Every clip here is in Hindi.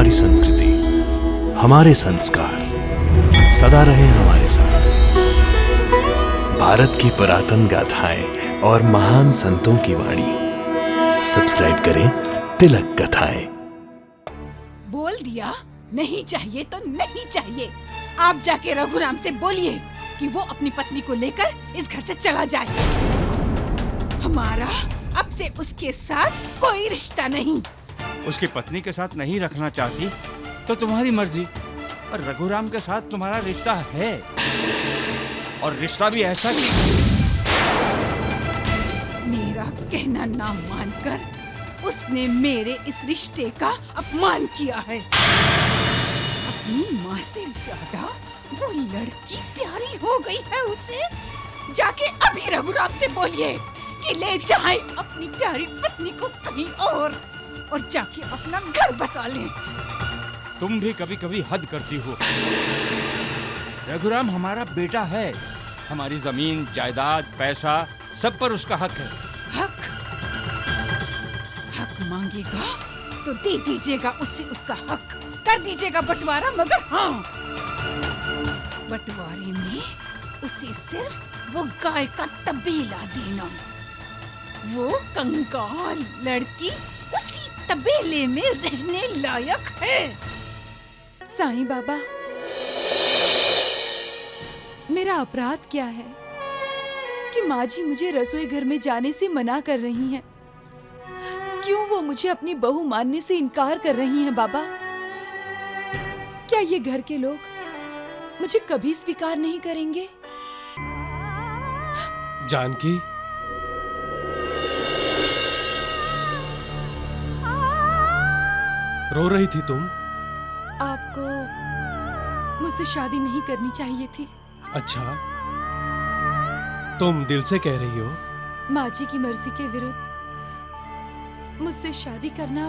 हमारी संस्कृति, हमारे संस्कार सदा रहे हमारे साथ। भारत की पुरातन गाथाएं और महान संतों की वाणी। सब्सक्राइब करें तिलक कथाएं। बोल दिया, नहीं चाहिए तो नहीं चाहिए। आप जाके रघुराम से बोलिए कि वो अपनी पत्नी को लेकर इस घर से चला जाए। हमारा अब से उसके साथ कोई रिश्ता नहीं। उसकी पत्नी के साथ नहीं रखना चाहती तो तुम्हारी मर्जी, पर रघुराम के साथ तुम्हारा रिश्ता है, और रिश्ता भी ऐसा कि मेरा कहना ना मानकर उसने मेरे इस रिश्ते का अपमान किया है। अपनी माँ से ज्यादा वो लड़की प्यारी हो गई है उसे। जाके अभी रघुराम से बोलिए कि ले जाए अपनी प्यारी पत्नी को कहीं और जाके अपना घर बसा ले। तुम भी कभी कभी हद करती हो। रघुराम हमारा बेटा है, हमारी जमीन जायदाद पैसा सब पर उसका हक है। हक मांगेगा तो दे दीजिएगा उससे उसका हक, कर दीजिएगा बंटवारा। मगर हाँ, बंटवारे में उसे सिर्फ वो गाय का तबेला देना। वो कंगाल लड़की उसी तबेले में रहने लायक है। साईं बाबा, मेरा अपराध क्या है कि माँ जी मुझे रसोई घर में जाने से मना कर रही हैं? क्यों वो मुझे अपनी बहू मानने से इनकार कर रही हैं बाबा? क्या ये घर के लोग मुझे कभी स्वीकार नहीं करेंगे? जानकी, रो रही थी तुम? आपको मुझसे शादी नहीं करनी चाहिए थी। अच्छा, तुम दिल से कह रही हो? माँ जी की मर्जी के विरुद्ध मुझसे शादी करना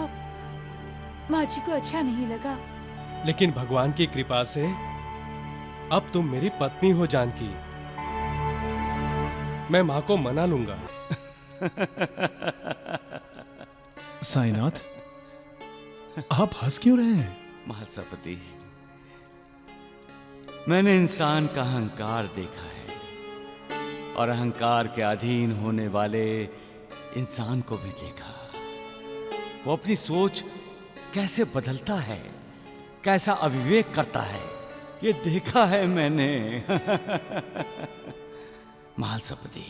माँ जी को अच्छा नहीं लगा। लेकिन भगवान की कृपा से अब तुम मेरी पत्नी हो जानकी। मैं माँ को मना लूंगा। साईनाथ, आप हंस क्यों रहे हैं? महर्षिपति, मैंने इंसान का अहंकार देखा है, और अहंकार के अधीन होने वाले इंसान को भी देखा। वो अपनी सोच कैसे बदलता है, कैसा अविवेक करता है, ये देखा है मैंने। महर्षिपति,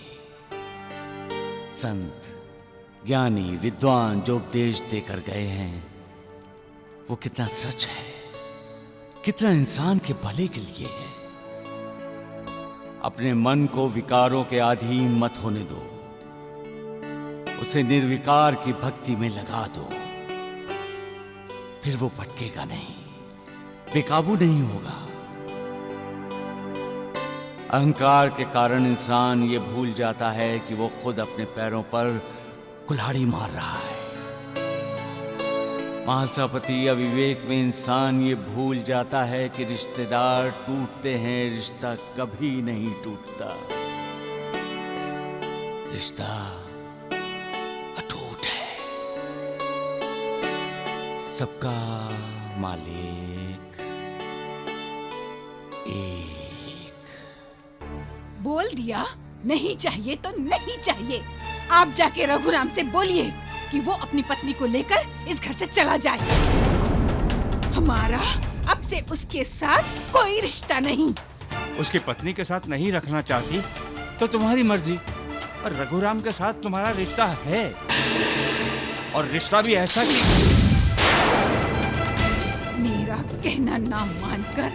संत ज्ञानी विद्वान जो उपदेश देकर गए हैं वो कितना सच है, कितना इंसान के भले के लिए है। अपने मन को विकारों के अधीन मत होने दो, उसे निर्विकार की भक्ति में लगा दो, फिर वो भटकेगा नहीं, बेकाबू नहीं होगा। अहंकार के कारण इंसान ये भूल जाता है कि वो खुद अपने पैरों पर कुल्हाड़ी मार रहा है। महर्षिपति, अविवेक में इंसान ये भूल जाता है कि रिश्तेदार टूटते हैं, रिश्ता कभी नहीं टूटता। रिश्ता अटूट है। सबका मालिक एक। बोल दिया, नहीं चाहिए तो नहीं चाहिए। आप जाके रघुराम से बोलिए कि वो अपनी पत्नी को लेकर इस घर से चला जाए। हमारा अब से उसके साथ कोई रिश्ता नहीं। उसकी पत्नी के साथ नहीं रखना चाहती तो तुम्हारी मर्जी, पर रघुराम के साथ तुम्हारा रिश्ता है, और रिश्ता भी ऐसा कि मेरा कहना ना मानकर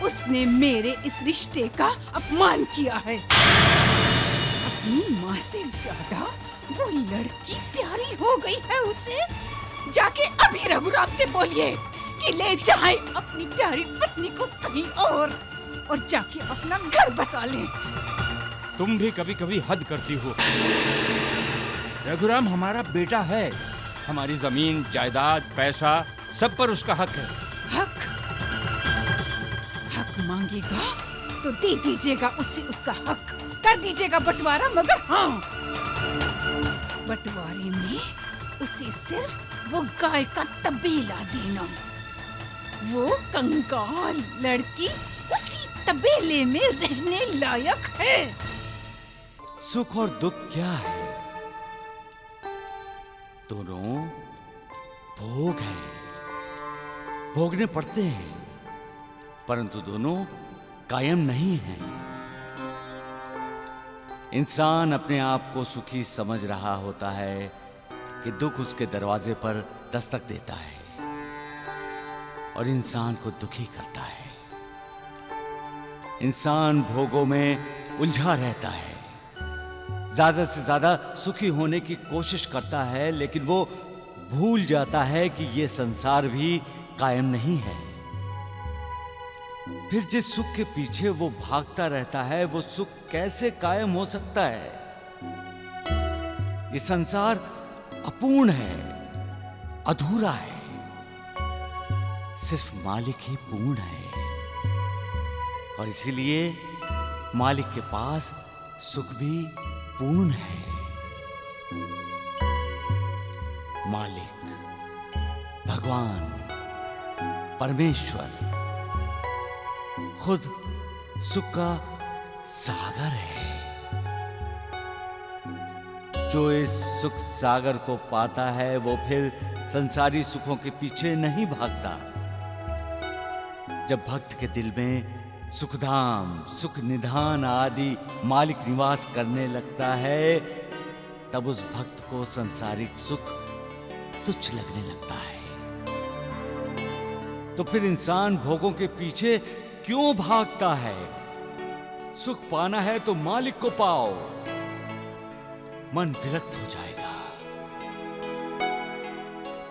उसने मेरे इस रिश्ते का अपमान किया है। अपनी माँ से ज्यादा वो लड़की प्यारी हो गई है उसे। जाके अभी रघुराम से बोलिए कि ले जाए अपनी प्यारी पत्नी को कहीं और जाके अपना घर बसा ले। तुम भी कभी कभी हद करती हो। रघुराम हमारा बेटा है, हमारी जमीन जायदाद पैसा सब पर उसका हक है। हक मांगेगा तो दे दीजिएगा उससे उसका हक, कर दीजिएगा बंटवारा। मगर हाँ, बंटवारे में उसे सिर्फ वो गाय का तबेला देना। वो कंगाल लड़की उसी तबेले में रहने लायक है। सुख और दुख क्या है? दोनों भोग है, भोगने पड़ते हैं, परंतु दोनों कायम नहीं हैं। इंसान अपने आप को सुखी समझ रहा होता है कि दुख उसके दरवाजे पर दस्तक देता है और इंसान को दुखी करता है। इंसान भोगों में उलझा रहता है, ज्यादा से ज्यादा सुखी होने की कोशिश करता है, लेकिन वो भूल जाता है कि ये संसार भी कायम नहीं है। फिर जिस सुख के पीछे वो भागता रहता है, वो सुख कैसे कायम हो सकता है? ये संसार अपूर्ण है, अधूरा है, सिर्फ मालिक ही पूर्ण है। और इसीलिए मालिक के पास सुख भी पूर्ण है। मालिक, भगवान, परमेश्वर खुद सुख का सागर है। जो इस सुख सागर को पाता है वो फिर संसारी सुखों के पीछे नहीं भागता। जब भक्त के दिल में सुखधाम, सुख निधान आदि मालिक निवास करने लगता है, तब उस भक्त को सांसारिक सुख तुच्छ लगने लगता है। तो फिर इंसान भोगों के पीछे क्यों भागता है? सुख पाना है तो मालिक को पाओ, मन विरक्त हो जाएगा।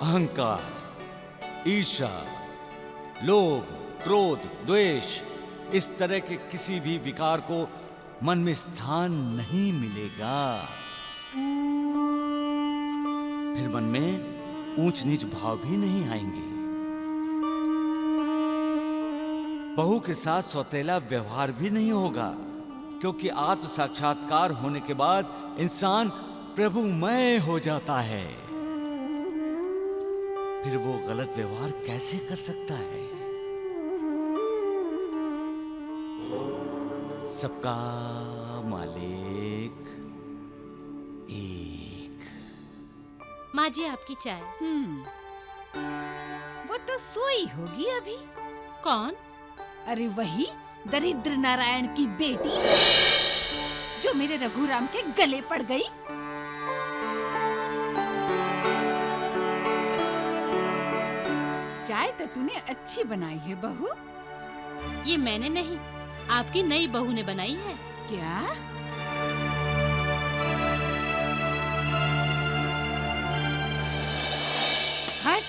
अहंकार, ईर्ष्या, लोभ, क्रोध, द्वेष, इस तरह के किसी भी विकार को मन में स्थान नहीं मिलेगा। फिर मन में ऊंच नीच भाव भी नहीं आएंगे। बहू के साथ सौतेला व्यवहार भी नहीं होगा, क्योंकि आत्म साक्षात्कार होने के बाद इंसान प्रभुमय हो जाता है। फिर वो गलत व्यवहार कैसे कर सकता है? सबका मालिक एक। माँ जी आपकी चाय। वो तो सोई होगी अभी। कौन? अरे वही दरिद्र नारायण की बेटी जो मेरे रघुराम के गले पड़ गई। चाय तो तूने अच्छी बनाई है बहू। ये मैंने नहीं, आपकी नई बहू ने बनाई है। क्या? हट!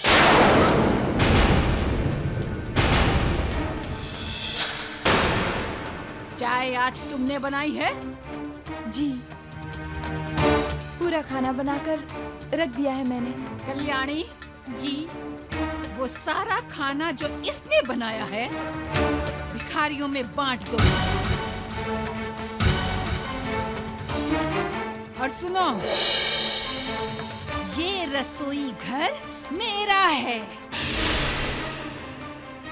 चाय आज तुमने बनाई है? जी, पूरा खाना बनाकर रख दिया है मैंने। कल्याणी जी। वो सारा खाना जो इसने बनाया है भिखारियों में बांट दो। और सुनो, ये रसोई घर मेरा है।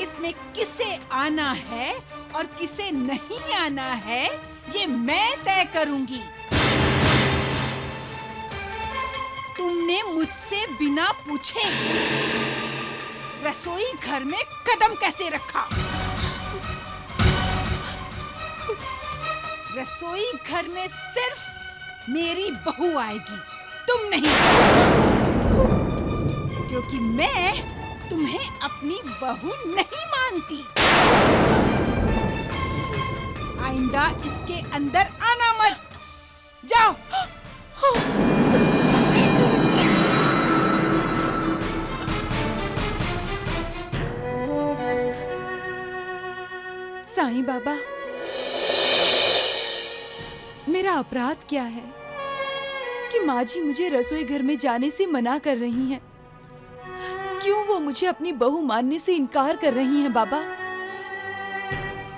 इसमें किसे आना है और किसे नहीं आना है ये मैं तय करूंगी। तुमने मुझसे बिना पूछे रसोई घर में कदम कैसे रखा? रसोई घर में सिर्फ मेरी बहू आएगी, तुम नहीं, क्योंकि मैं तुम्हें अपनी बहू नहीं मानती। आइंदा इसके अंदर आना मत, जाओ। साईं बाबा, मेरा अपराध क्या है कि माँ जी मुझे रसोई घर में जाने से मना कर रही हैं? क्यों वो मुझे अपनी बहू मानने से इनकार कर रही हैं बाबा?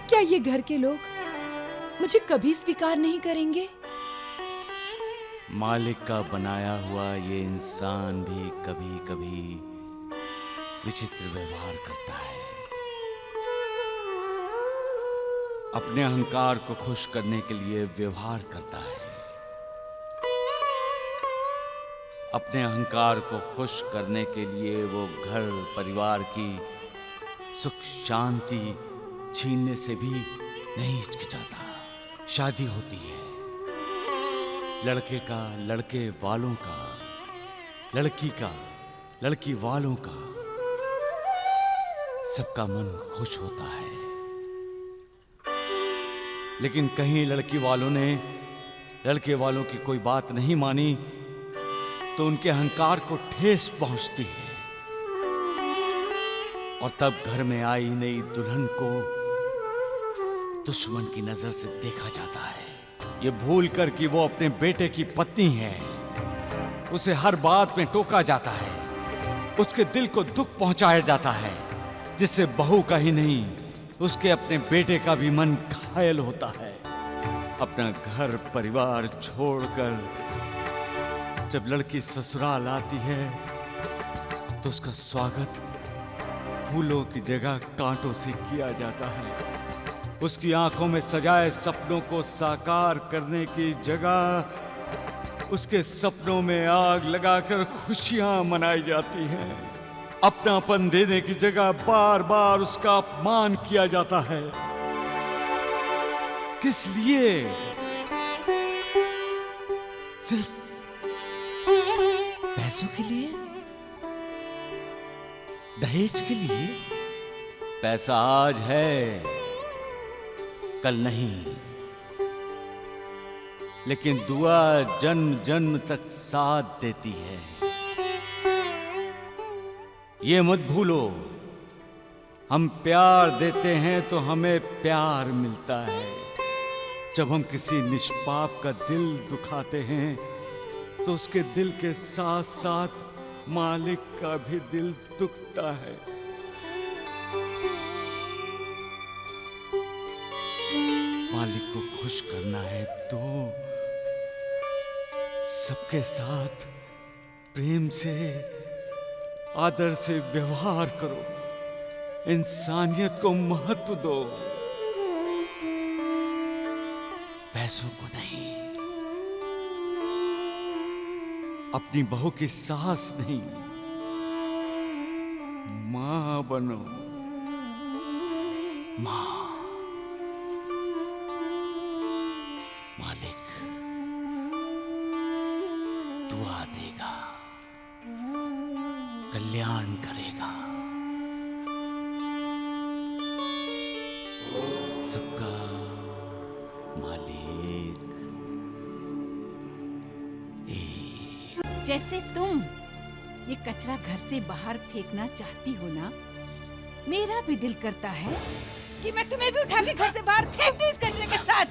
क्या ये घर के लोग मुझे कभी स्वीकार नहीं करेंगे? मालिक का बनाया हुआ ये इंसान भी कभी कभी विचित्र व्यवहार करता है। अपने अहंकार को खुश करने के लिए व्यवहार करता है। अपने अहंकार को खुश करने के लिए वो घर परिवार की सुख शांति छीनने से भी नहीं हिचकिचाता। शादी होती है, लड़के का लड़के वालों का, लड़की का लड़की वालों का, सबका मन खुश होता है। लेकिन कहीं लड़की वालों ने लड़के वालों की कोई बात नहीं मानी तो उनके अहंकार को ठेस पहुंचती है, और तब घर में आई नई दुल्हन को दुश्मन की नजर से देखा जाता है। ये भूल कर कि वो अपने बेटे की पत्नी है, उसे हर बात में टोका जाता है, उसके दिल को दुख पहुंचाया जाता है, जिससे बहू का ही नहीं उसके अपने बेटे का भी मन घायल होता है। अपना घर परिवार छोड़कर जब लड़की ससुराल आती है तो उसका स्वागत फूलों की जगह कांटों से किया जाता है। उसकी आंखों में सजाए सपनों को साकार करने की जगह उसके सपनों में आग लगाकर खुशियां मनाई जाती हैं। अपनापन देने की जगह बार बार उसका अपमान किया जाता है। किस लिए? सिर्फ पैसों के लिए, दहेज के लिए। पैसा आज है, कल नहीं, लेकिन दुआ जन्म जन्म तक साथ देती है। ये मत भूलो, हम प्यार देते हैं तो हमें प्यार मिलता है। जब हम किसी निष्पाप का दिल दुखाते हैं तो उसके दिल के साथ साथ मालिक का भी दिल दुखता है। मालिक को खुश करना है तो सबके साथ प्रेम से आदर से व्यवहार करो, इंसानियत को महत्व दो, पैसों को नहीं। अपनी बहू की सास नहीं, मां बनो। मां, मालिक दुआ देगा, कल्याण करेगा, सबका मालिक जैसे तुम ये कचरा घर से बाहर फेंकना चाहती हो ना, मेरा भी दिल करता है कि मैं तुम्हें भी उठा के घर से बाहर फेंक दूं इस कचरे के साथ।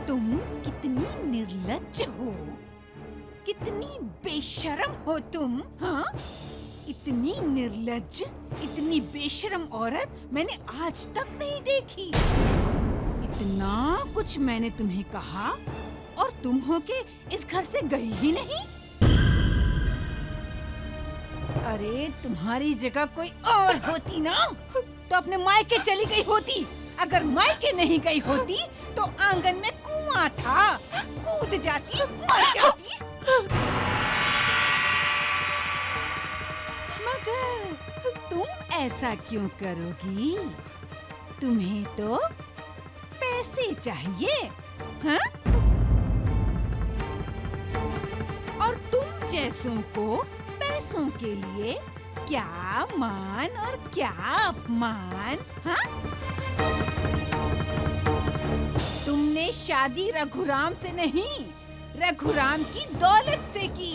तुम कितनी निर्लज्ज हो, कितनी बेशर्म हो तुम, हाँ? इतनी निर्लज्ज, इतनी बेशर्म औरत मैंने आज तक नहीं देखी। इतना कुछ मैंने तुम्हें कहा और तुम हो के इस घर से गई ही नहीं। अरे तुम्हारी जगह कोई और होती ना तो अपने मायके चली गई होती। अगर मायके नहीं गई होती तो आंगन में कुआं था, कूद जाती, मर जाती। मगर तुम ऐसा क्यों करोगी? तुम्हें तो पैसे चाहिए, हाँ? और तुम जैसों को पैसों के लिए क्या मान और क्या अपमान, हाँ? तुमने शादी रघुराम से नहीं, रघुराम की दौलत से की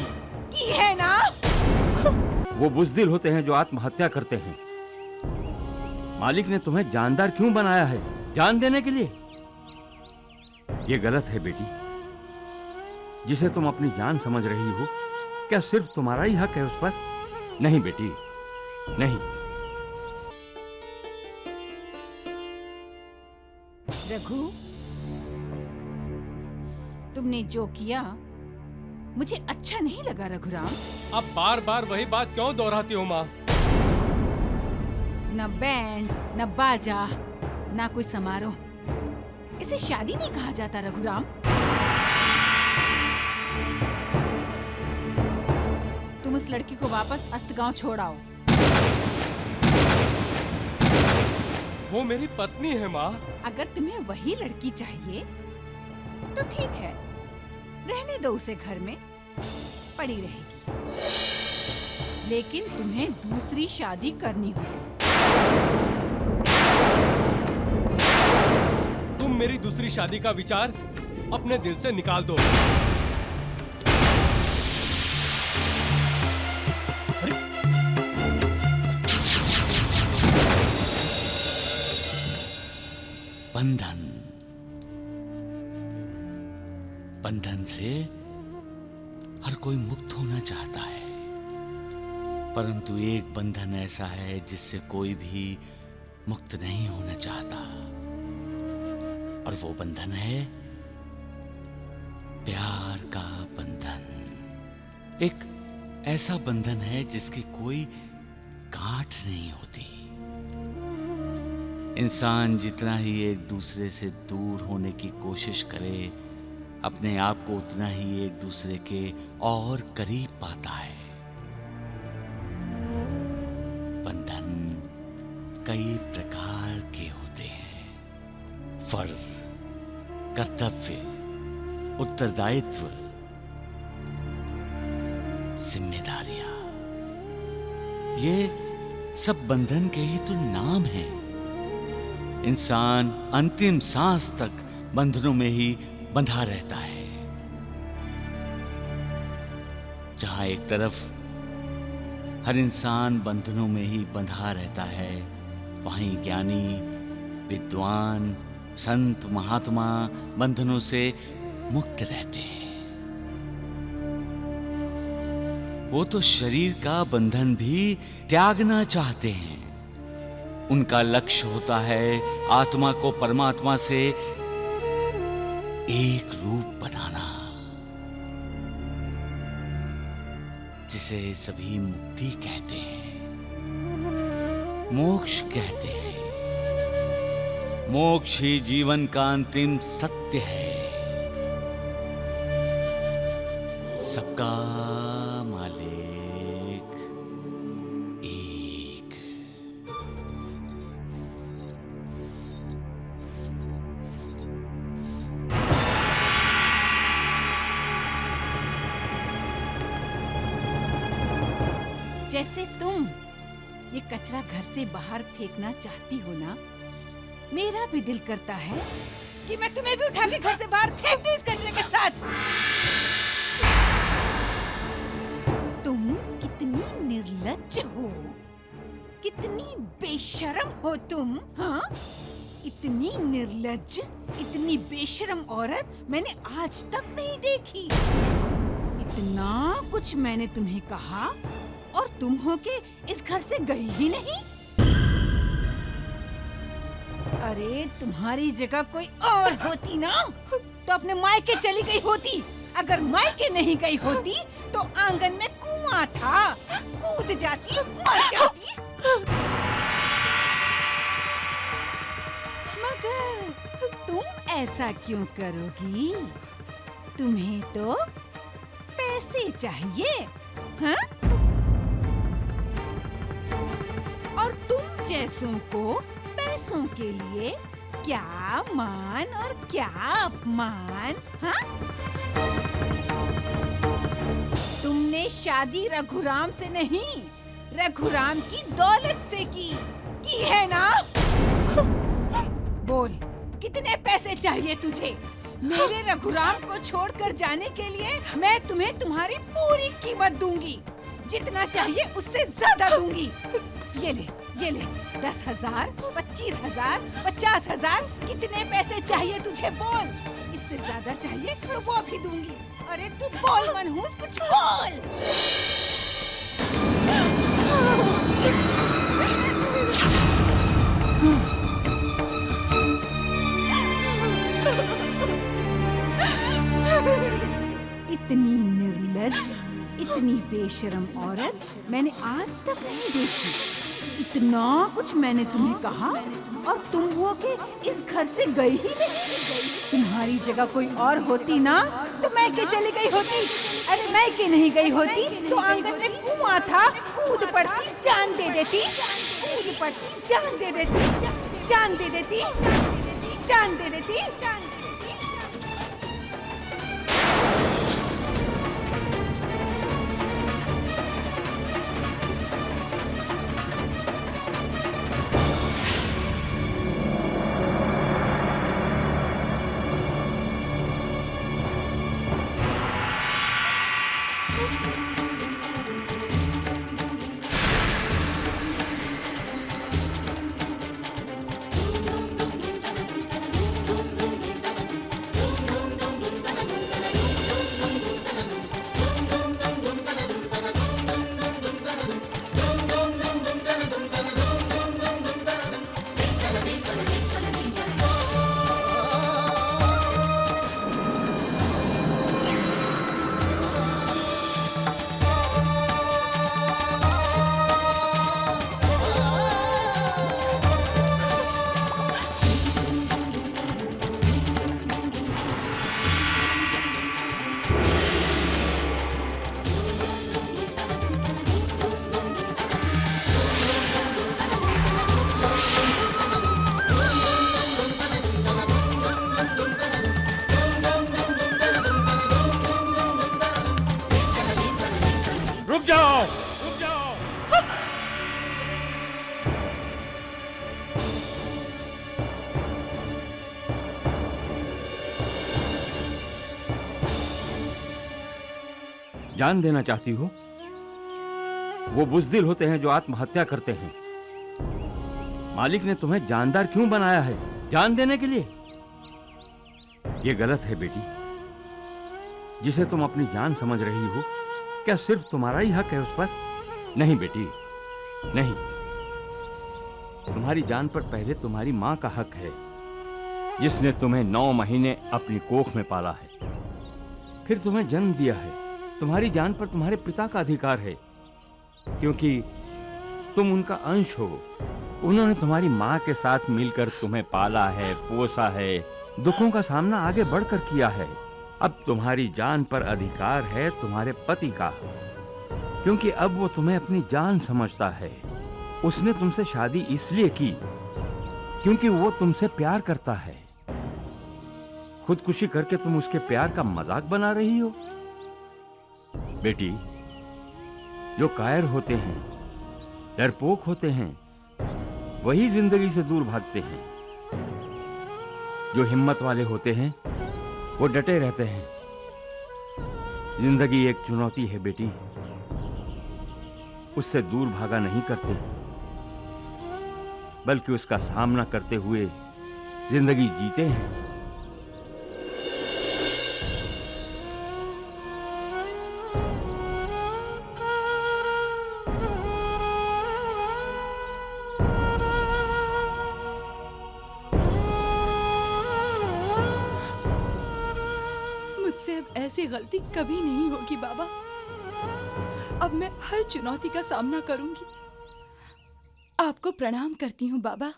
है ना? वो बुज़दिल होते हैं जो आत्महत्या करते हैं। मालिक ने तुम्हें जानदार क्यों बनाया है? जान देने के लिए? ये गलत है बेटी। जिसे तुम अपनी जान समझ रही हो, क्या सिर्फ तुम्हारा ही हक है उस पर? नहीं बेटी, नहीं। रघु, तुमने जो किया मुझे अच्छा नहीं लगा रघुराम। आप बार बार वही बात क्यों दोहराती हो माँ? न बैंड, न बाजा, न कोई समारोह। इसे शादी नहीं कहा जाता रघुराम। तुम उस लड़की को वापस अस्तगांव छोड़ाओ। वो मेरी पत्नी है माँ। अगर तुम्हें वही लड़की चाहिए तो ठीक है, रहने दो उसे, घर में पड़ी रहेगी। लेकिन तुम्हें दूसरी शादी करनी होगी। तुम मेरी दूसरी शादी का विचार अपने दिल से निकाल दो। बंधन, बंधन से हर कोई मुक्त होना चाहता है, परंतु एक बंधन ऐसा है जिससे कोई भी मुक्त नहीं होना चाहता, और वो बंधन है प्यार का बंधन। एक ऐसा बंधन है जिसकी कोई गांठ नहीं होती। इंसान जितना ही एक दूसरे से दूर होने की कोशिश करे, अपने आप को उतना ही एक दूसरे के और करीब पाता है। बंधन कई प्रकार के होते हैं। फर्ज, कर्तव्य, उत्तरदायित्व, जिम्मेदारियां, ये सब बंधन के ही तो नाम हैं। इंसान अंतिम सांस तक बंधनों में ही बंधा रहता है। जहां एक तरफ हर इंसान बंधनों में ही बंधा रहता है, वहीं ज्ञानी, विद्वान, संत, महात्मा बंधनों से मुक्त रहते हैं। वो तो शरीर का बंधन भी त्यागना चाहते हैं। उनका लक्ष्य होता है आत्मा को परमात्मा से एक रूप बनाना, जिसे सभी मुक्ति कहते हैं, मोक्ष कहते हैं। मोक्ष ही जीवन का अंतिम सत्य है। सबका मालिक एक। जैसे तुम ये कचरा घर से बाहर फेंकना चाहती हो ना, मेरा भी दिल करता है कि मैं तुम्हें भी उठा के घर से बाहर फेंक दूं इस कचरे के साथ। तुम कितनी निर्लज्ज हो, कितनी बेशर्म हो तुम, हाँ? इतनी निर्लज्ज, इतनी बेशर्म औरत मैंने आज तक नहीं देखी। इतना कुछ मैंने तुम्हें कहा और तुम हो के इस घर से गई ही नहीं। अरे तुम्हारी जगह कोई और होती ना तो अपने मायके चली गई होती। अगर मायके नहीं गई होती तो आंगन में कुआं था, कूद जाती, मर जाती। मगर तुम ऐसा क्यों करोगी? तुम्हें तो पैसे चाहिए, हाँ? और तुम जैसों को पैसों के लिए क्या मान और क्या अपमान, हाँ? तुमने शादी रघुराम से नहीं, रघुराम की दौलत से की है ना? बोल, कितने पैसे चाहिए तुझे? मेरे रघुराम को छोड़कर जाने के लिए मैं तुम्हें तुम्हारी पूरी कीमत दूंगी। जितना चाहिए उससे ज्यादा दूंगी। ये ले 10,000, 25,000, 50,000, कितने पैसे चाहिए तुझे? बोल। इससे ज्यादा चाहिए तो वो भी दूंगी। अरे तू बोल मनहूस, कुछ बोल। इतनी निर्लज्ज, इतनी बेशरम औरत मैंने आज तक नहीं देखी। इतना कुछ मैंने तुम्हें कहा और तुम हो के इस घर से गई ही नहीं। तुम्हारी जगह कोई और होती ना तो मैं के चली गई होती। अरे मैं के नहीं गई होती तो आंगन में कुआं था, कूद पड़ती, जान दे देती। कूद पड़ती, जान दे देती, जान दे देती, जान दे देती, जान दे देती। जान देना चाहती हो? वो बुज़दिल होते हैं जो आत्महत्या करते हैं। मालिक ने तुम्हें जानदार क्यों बनाया है? जान देने के लिए? ये गलत है बेटी। जिसे तुम अपनी जान समझ रही हो, क्या सिर्फ तुम्हारा ही हक है उस पर? नहीं बेटी, नहीं। तुम्हारी जान पर पहले तुम्हारी माँ का हक है, जिसने तुम्हें 9 महीने अपनी कोख में पाला है, फिर तुम्हें जन्म दिया है। तुम्हारी जान पर तुम्हारे पिता का अधिकार है, क्योंकि तुम उनका अंश हो। उन्होंने तुम्हारी माँ के साथ मिलकर तुम्हें पाला है, पोसा है, दुखों का सामना आगे बढ़कर किया है। अब तुम्हारी जान पर अधिकार है तुम्हारे पति का, क्योंकि अब वो तुम्हें अपनी जान समझता है। उसने तुमसे शादी इसलिए की क्योंकि वो तुमसे प्यार करता है। खुदकुशी करके तुम उसके प्यार का मजाक बना रही हो। बेटी, जो कायर होते हैं, डरपोक होते हैं, वही जिंदगी से दूर भागते हैं। जो हिम्मत वाले होते हैं, वो डटे रहते हैं। जिंदगी एक चुनौती है बेटी, उससे दूर भागा नहीं करते, बल्कि उसका सामना करते हुए जिंदगी जीते हैं। मुझसे अब ऐसी गलती कभी नहीं होगी बाबा। अब मैं हर चुनौती का सामना करूंगी। आपको प्रणाम करती हूँ बाबा।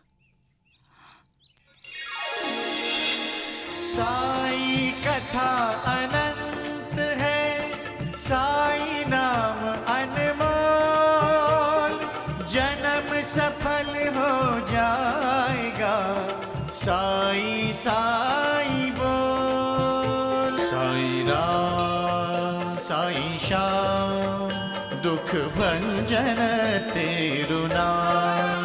साई कथा अनंत है, साई नाम अनमोल, जन्म सफल हो जाएगा, साई साई बोल। साई राम साई श्याम, दुख भंजन तेरु नाम।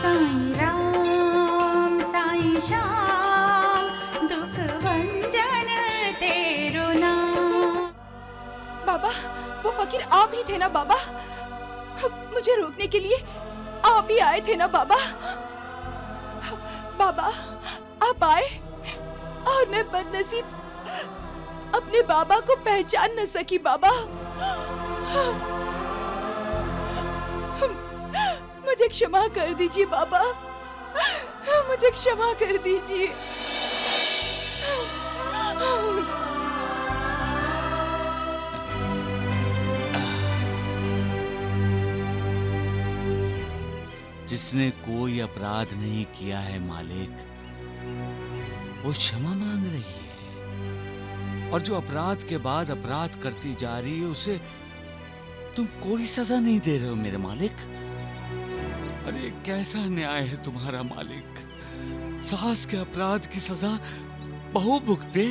साई राम साई श्याम, दुख भंजन तेरु नाम। बाबा, वो फकीर आप ही थे ना बाबा? मुझे रोकने के लिए आप ही आए थे ना बाबा? बाबा, आप आए और मैं बदनसीब अपने बाबा को पहचान न सकी बाबा। मुझे क्षमा कर दीजिए बाबा, मुझे क्षमा कर दीजिए। जिसने कोई अपराध नहीं किया है मालिक, वो क्षमा मांग रही है। और जो अपराध के बाद अपराध करती जा रही है, उसे तुम कोई सजा नहीं दे रहे हो मेरे मालिक। अरे कैसा न्याय है तुम्हारा मालिक। सास के अपराध की सजा बहू भुगते।